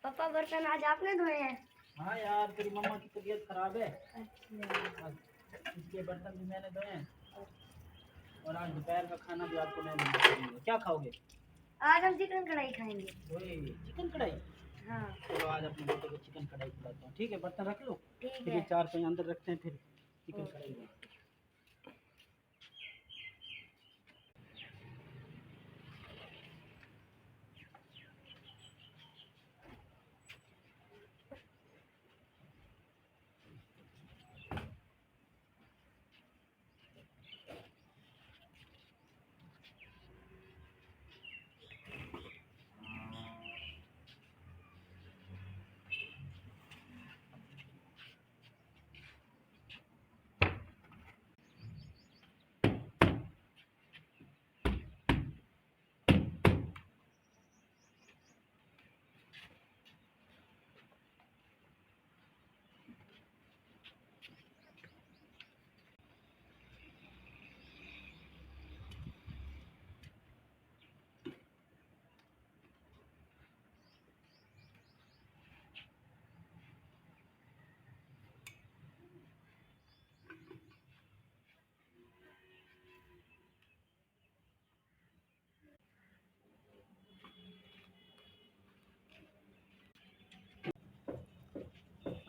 पापा बर्तन आज आपने धोए हैं? हाँ यार, तेरी मम्मा की तबीयत खराब है। अच्छा। इसलिए बर्तन भी मैंने धोए हैं। और आज दोपहर का खाना भी आपको मैं बना के दूंगा। क्या खाओगे? आज हम चिकन कढ़ाई खाएंगे। वही चिकन कढ़ाई। हाँ चलो आज अपने बेटे को चिकन कढ़ाई खिलाता हूँ। ठीक है, बर्तन रख लो। ठीक फिर है। ये चार पे अंदर रखते हैं, फिर चिकन कढ़ाई बनाते हैं।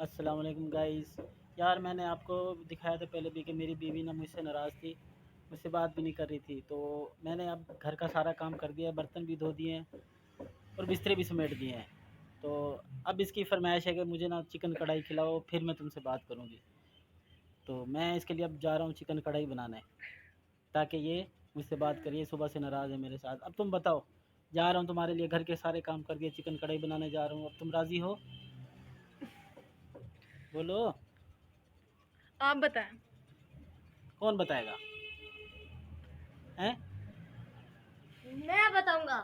अस्सलाम वालेकुम गाइस। यार मैंने आपको दिखाया था पहले भी कि मेरी बीवी ना मुझसे नाराज़ थी, मुझसे बात भी नहीं कर रही थी। तो मैंने अब घर का सारा काम कर दिया है, बर्तन भी धो दिए हैं और बिस्तरे भी समेट दिए हैं। तो अब इसकी फरमाइश है कि मुझे ना चिकन कढ़ाई खिलाओ, फिर मैं तुमसे बात करूँगी। तो मैं इसके लिए अब जा रहा हूँ चिकन कढ़ाई बनाने, ताकि ये मुझसे बात करिए। सुबह से नाराज़ है मेरे साथ। अब तुम बताओ, जा रहा हूँ तुम्हारे लिए, घर के सारे काम कर दिए, चिकन कढ़ाई बनाने जा रहा हूँ। अब तुम राज़ी हो? बोलो। आप बताएं। कौन बताएगा? हैं? मैं बताऊंगा।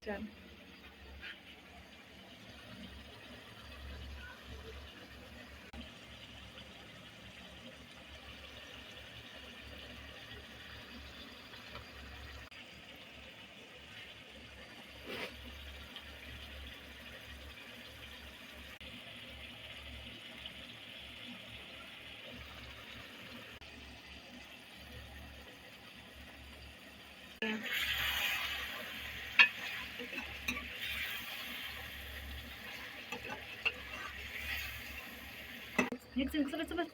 चल चल चल चल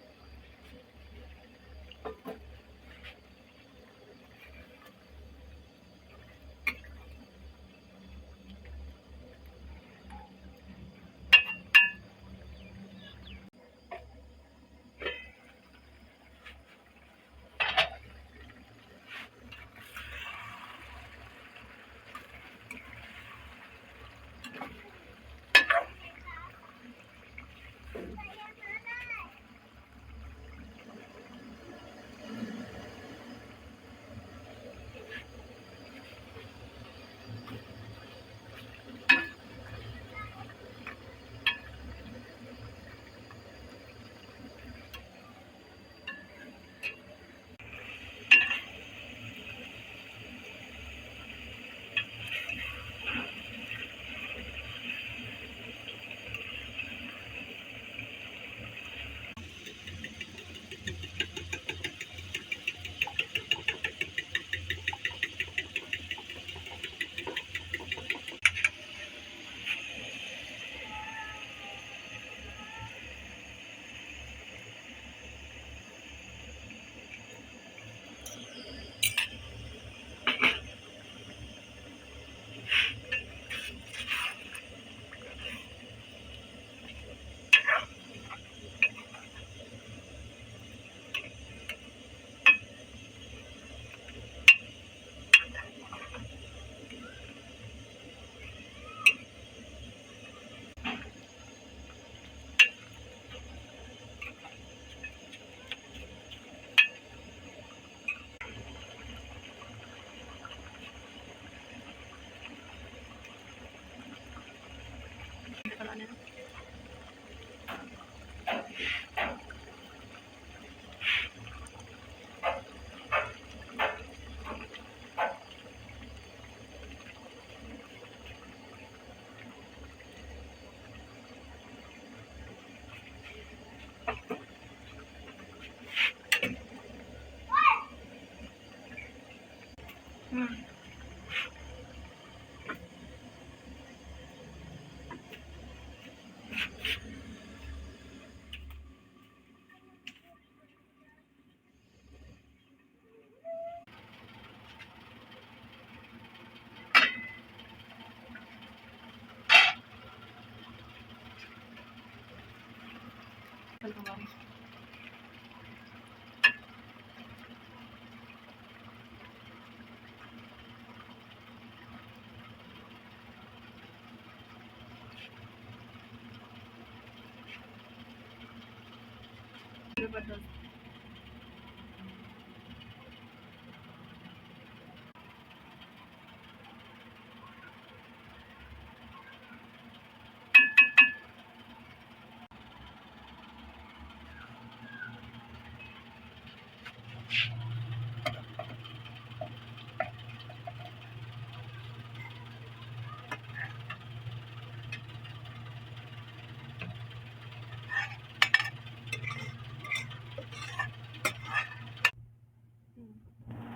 जबरदस्त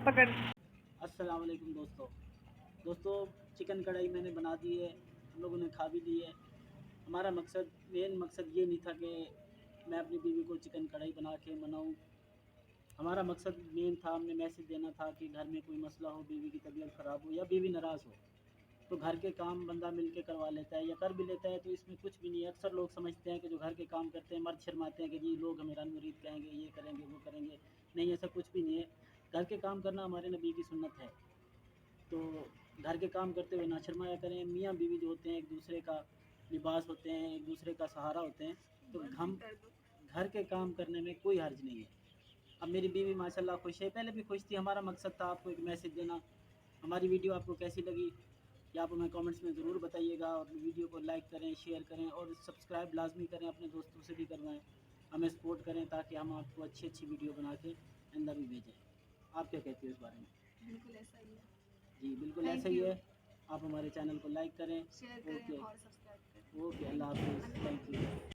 पकड़ अस्सलाम वालेकुम दोस्तों चिकन कढ़ाई मैंने बना दी है, हम लोगों ने खा भी ली है। हमारा मेन मकसद ये नहीं था कि मैं अपनी बीवी को चिकन कढ़ाई बना के मनाऊँ। हमारा मकसद मेन था, हमने मैसेज देना था कि घर में कोई मसला हो, बीवी की तबीयत ख़राब हो या बीवी नाराज़ हो, तो घर के काम बंदा मिल के करवा लेता है या कर भी लेता है, तो इसमें कुछ भी नहीं है। अक्सर लोग समझते हैं कि जो घर के काम करते हैं मर्द शर्माते हैं कि जी लोग हमें रन मुरीद कहेंगे, ये करेंगे वो करेंगे। नहीं, ऐसा कुछ भी नहीं है। घर के काम करना हमारे नबी की सुन्नत है, तो घर के काम करते हुए ना शर्माया करें। मियाँ बीवी जो होते हैं एक दूसरे का लिबास होते हैं, एक दूसरे का सहारा होते हैं, तो हम घर के काम करने में कोई हर्ज नहीं है। अब मेरी बीवी माशाल्लाह खुश है, पहले भी खुश थी। हमारा मकसद था आपको एक मैसेज देना। हमारी वीडियो आपको कैसी लगी ये आप हमें कमेंट्स में ज़रूर बताइएगा, और वीडियो को लाइक करें, शेयर करें और सब्सक्राइब लाजमी करें, अपने दोस्तों से भी करवाएं, हमें सपोर्ट करें ताकि हम आपको अच्छी अच्छी वीडियो बना के आइंदा भी भेजें। आप क्या कहते हो इस बारे में? बिल्कुल ऐसा ही है। जी बिल्कुल Thank ऐसा ही you. है। आप हमारे चैनल को लाइक करें। शेयर करें ओके और सब्सक्राइब करें। ओके, अल्लाह हाफिज़।